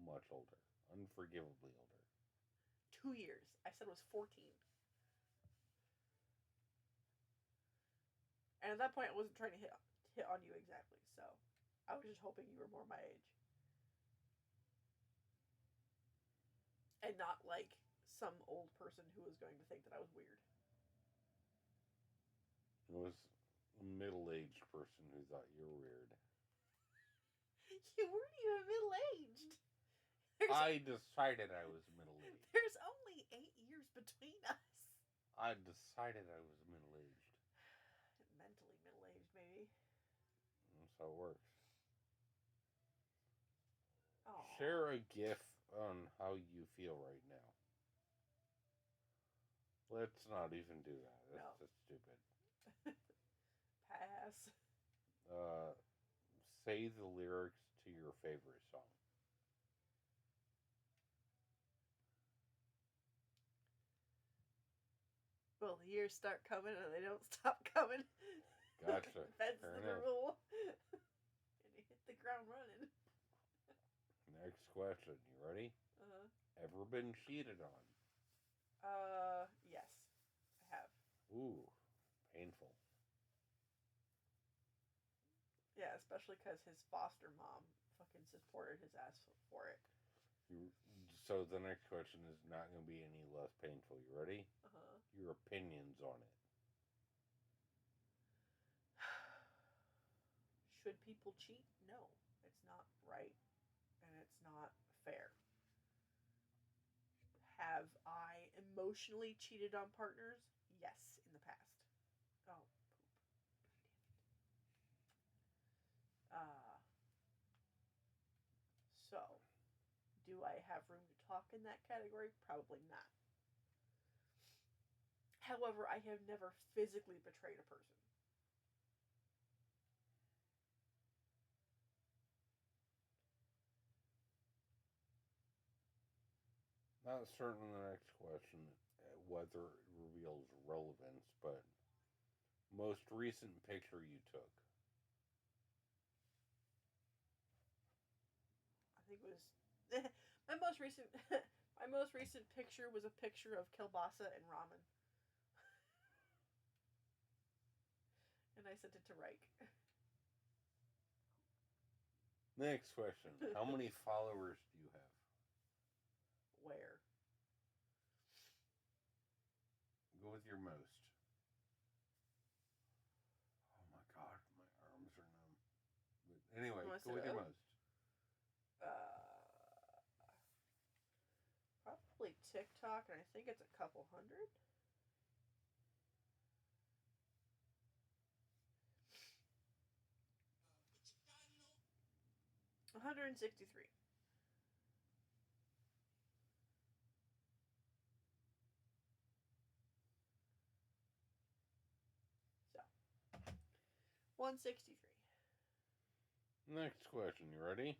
Much older. Unforgivably older. 2 years. I said it was 14. And at that point, I wasn't trying to hit on you exactly, so. was just hoping you were more my age. And not like some old person who was going to think that I was weird. It was a middle-aged person who thought you were weird. You weren't even middle-aged. I decided I was middle-aged. There's only 8 years between us. I decided I was middle-aged. Mentally middle-aged, maybe. That's how it works. Aww. Share a gif on how you feel right now. Let's not even do that. That's stupid. Pass. Say the lyrics to your favorite song. Well, the years start coming and they don't stop coming. Gotcha. That's the rule. And you hit the ground running. Next question. You ready? Ever been cheated on? Yes. I have. Ooh, painful. Yeah, especially because his foster mom fucking supported his ass for it. So the next question is not going to be any less painful. You ready? Your opinions on it. Should people cheat? No. It's not right. And it's not fair. Have I emotionally cheated on partners? Yes, in the past. Oh, poop. Damn it. So, do I have room to talk in that category? Probably not. However, I have never physically betrayed a person. Not certain the next question whether it reveals relevance, but most recent picture you took. I think it was my most recent picture was a picture of kielbasa and ramen. And I sent it to Reich. Next question. How many followers do you have? Where? Go with your most. Oh my god, my arms are numb. But anyway, go with your most. Probably TikTok, and I think it's a couple hundred. $163. So, 163. Next question, you ready?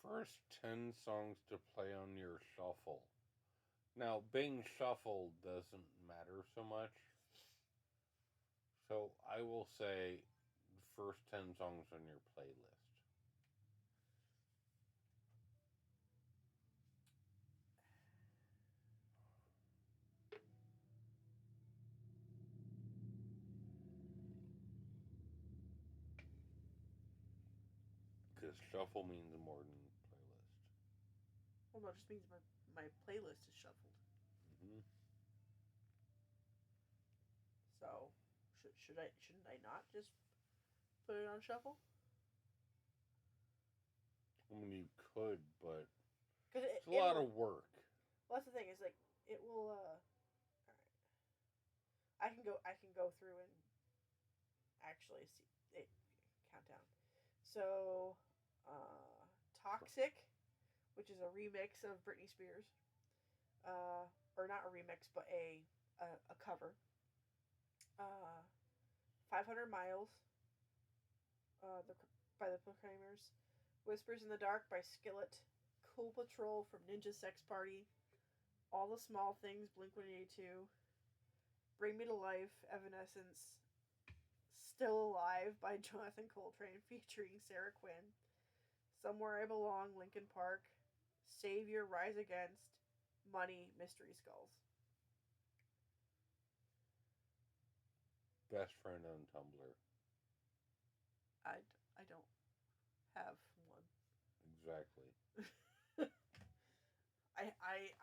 First 10 songs to play on your shuffle. Now, being shuffled doesn't matter so much. So, I will say the first 10 songs on your playlist. Because shuffle means more than playlist. Well, no, it just means my playlist is shuffled. So, shouldn't I not just put it on shuffle? I mean, you could, but Cause it's a lot of work. Well, that's the thing. Is like it will. All right. I can go through and actually see it. Countdown. So, Toxic, which is a remix of Britney Spears. Or not a remix, but a cover. 500 Miles. By the Proclaimers. Whispers in the Dark by Skillet. Cool Patrol from Ninja Sex Party. All the Small Things, Blink-182. Bring Me to Life, Evanescence. Still Alive by Jonathan Coltrane featuring Sarah Quinn. Somewhere I Belong, Linkin Park. Savior, Rise Against. Money, Mystery Skulls. Best friend on Tumblr. I don't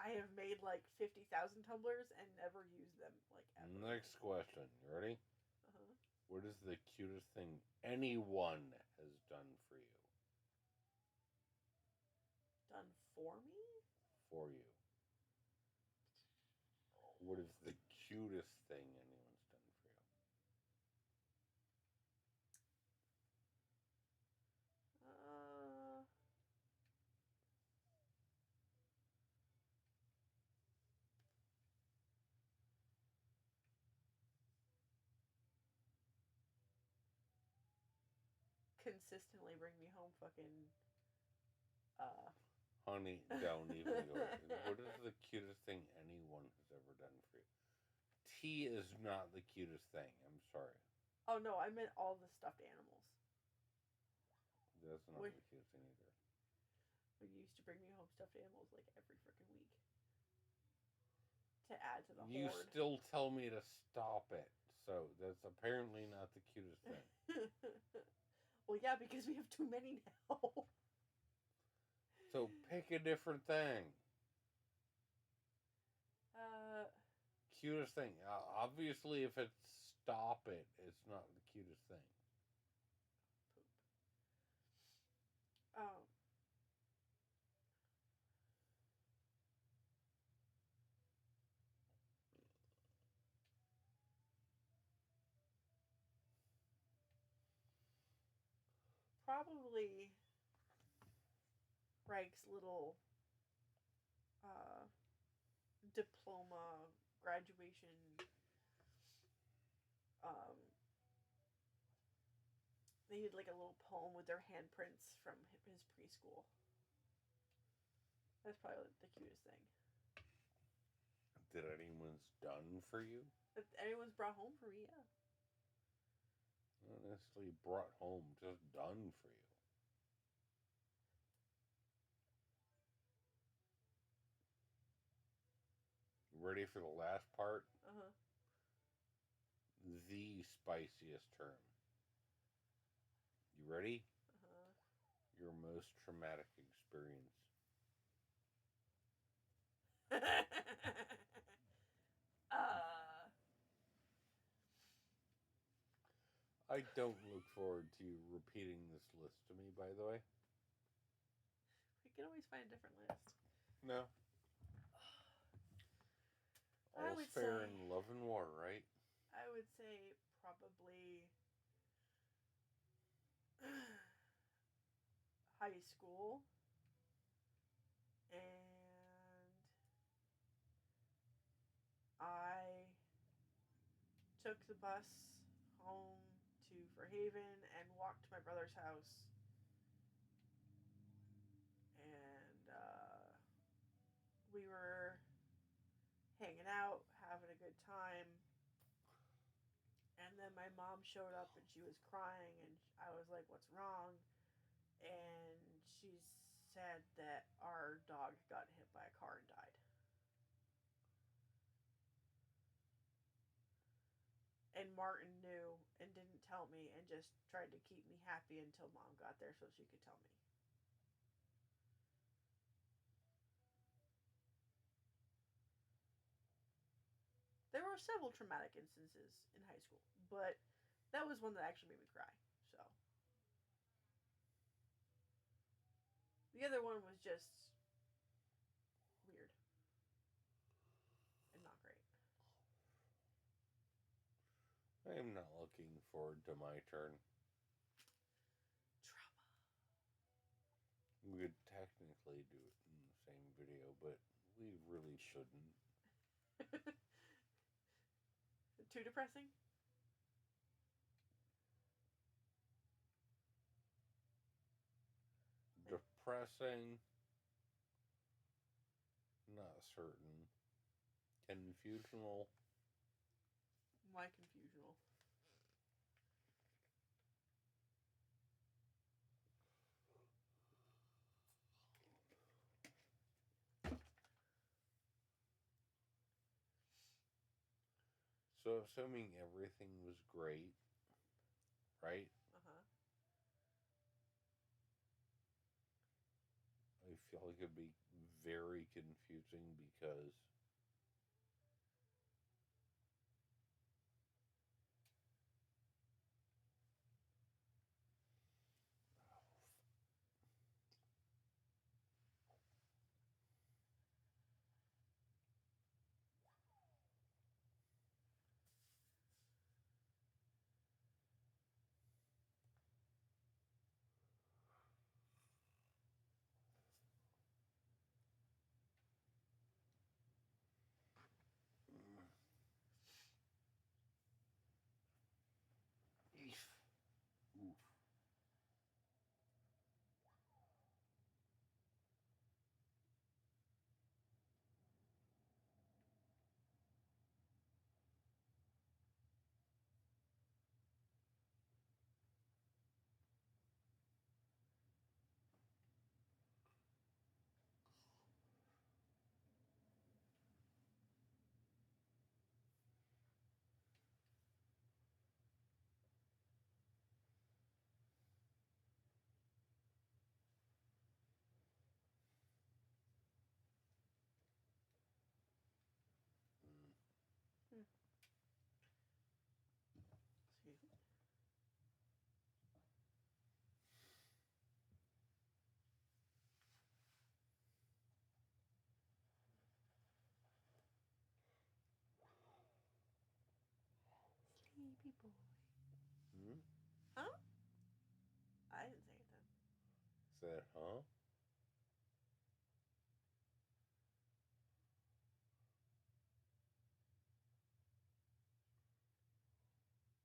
I have made like 50,000 tumblers and never used them like ever. Next question. You ready? Uh-huh. What is the cutest thing anyone has done for you? Done for me? For you. What is the cutest thing anyone's done for you? Uh, consistently bring me home fucking uh Honey, don't even go. What is the cutest thing anyone has ever done for you? Tea is not the cutest thing. I'm sorry. Oh no, I meant all the stuffed animals. That's not Wait. the cutest thing either. You used to bring me home stuffed animals like every freaking week. To add to the You horde. still tell me to stop it. So that's apparently not the cutest thing. Well, yeah, because we have too many now. So pick a different thing. Uh, Cutest thing. Obviously, if it's stop it, it's not the cutest thing. poop. Um, probably Frank's little diploma graduation. Um, they did like a little poem with their handprints from his preschool. That's probably the cutest thing. Did anyone's done for you? If anyone's brought home for me, yeah. Not necessarily brought home, just done for you. Ready for the last part? Uh-huh. The spiciest term. You ready? Uh-huh. Your most traumatic experience. uh, I don't look forward to you repeating this list to me, by the way. we can always find a different list. No. I All's would fair say- in love and war, right? I would say probably high school and I took the bus home to Fairhaven and walked to my brother's house and we were hanging out, having a good time. And then my mom showed up and she was crying and I was like, what's wrong? And she said that our dog got hit by a car and died. And Martin knew and didn't tell me and just tried to keep me happy until Mom got there so she could tell me. There were several traumatic instances in high school, but that was one that actually made me cry. So the other one was just weird and not great. I am not looking forward to my turn. Trauma. We could technically do it in the same video, but we really shouldn't. Too depressing? Depressing. Not certain. Confusional. My confusional. So, assuming everything was great, right? Uh-huh. I feel like it'd be very confusing because oof. Mm. Hmm. Excuse me. Sleepy boy. Hmm? Huh? I didn't say anything. Said, huh?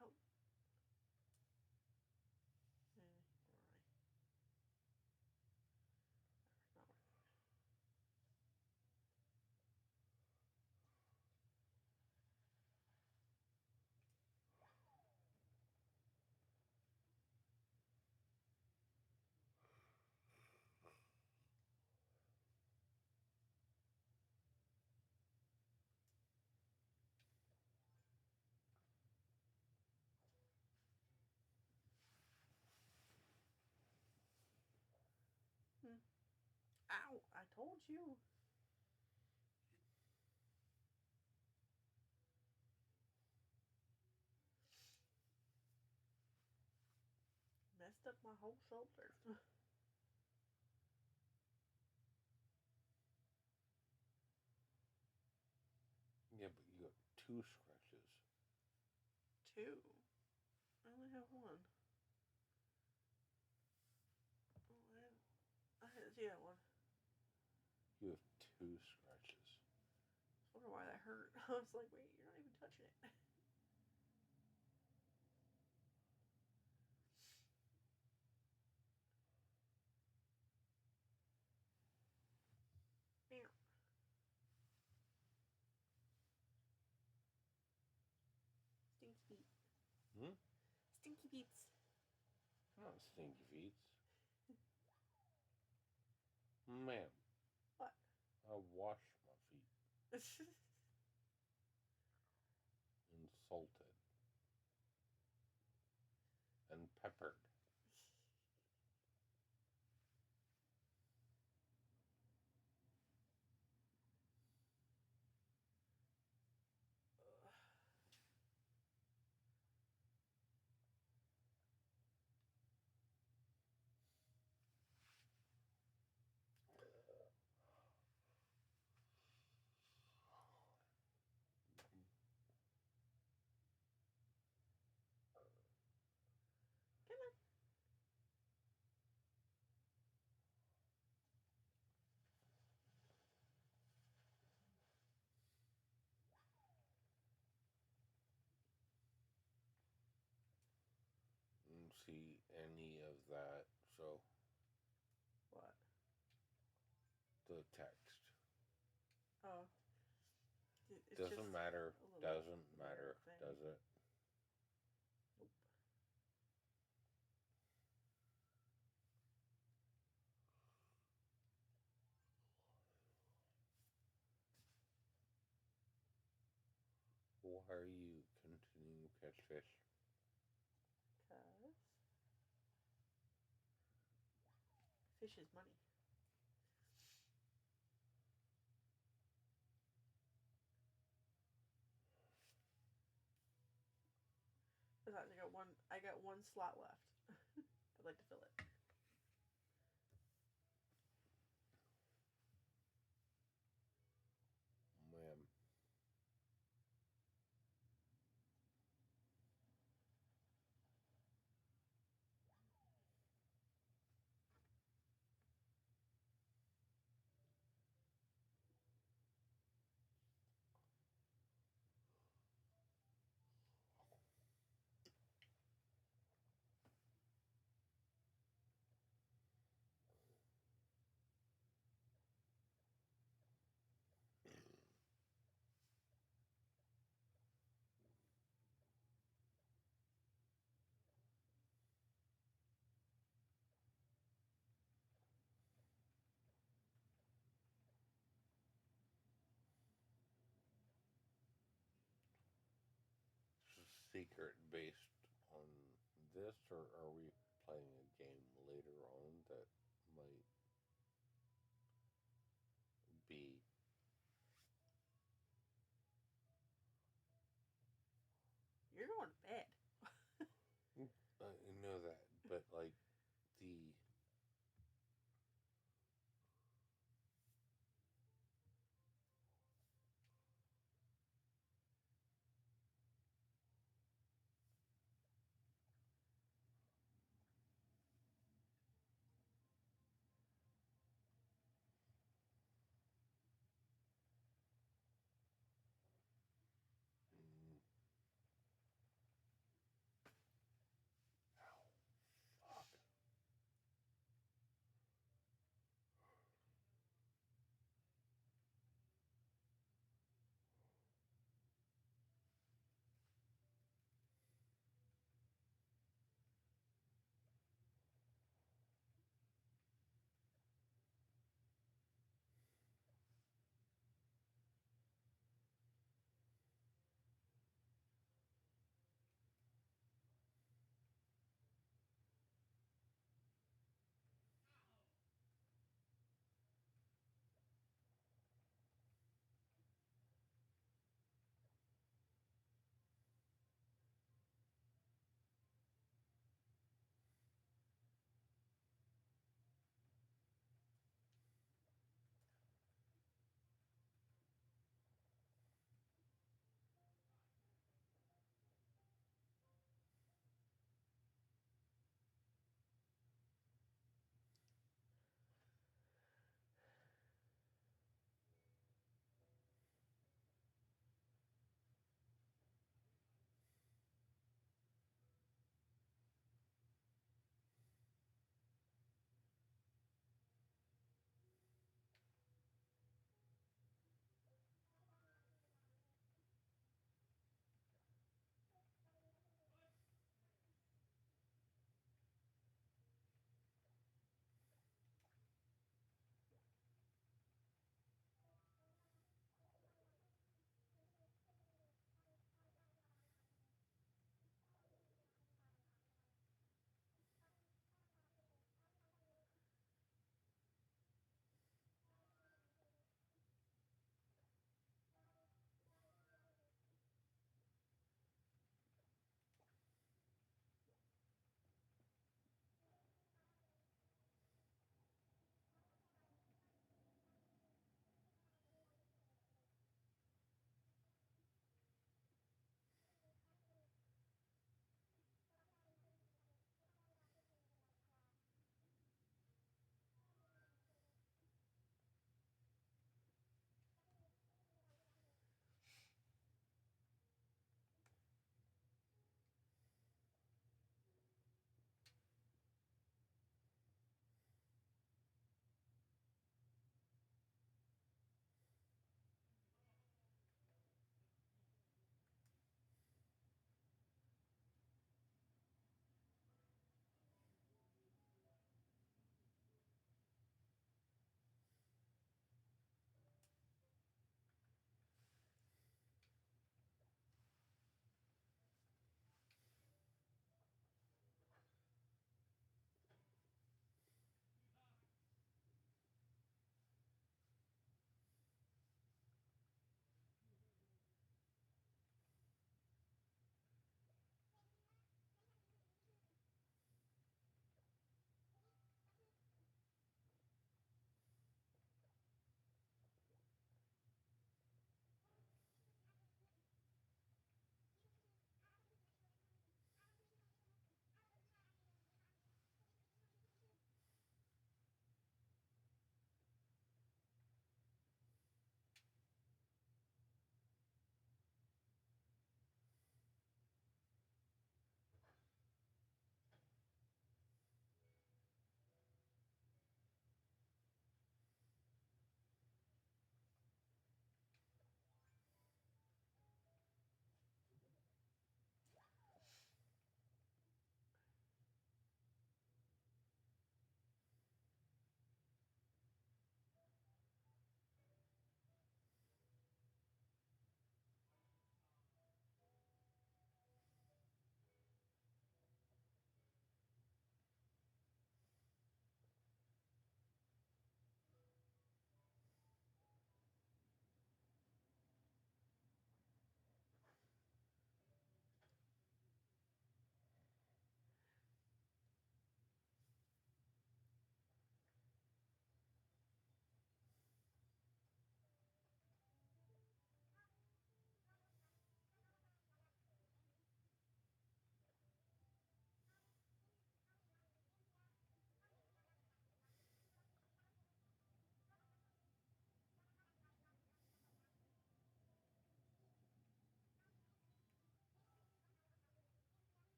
Oh. Where am I? Not working. Hmm. Ow! I told you. Messed up my whole shoulder. Yeah, but you got two scratches. Two. I only have one. Oh, I didn't see that one. You have two scratches. I wonder why that hurt. I was like, wait, you're not even touching it. Meow. Stinky feet. Hmm? Stinky feet. Not stinky feet. Ma'am, What? I wash my feet. And salted. And peppered. Come on. And see any of that. So, What? the text. Oh. It's Doesn't just matter. a little Doesn't matter. thing. Does it? Nope. Why are you continuing to catch fish? Because fish is money. I got one slot left. I'd like to fill it. Man. Secret based on this, or are we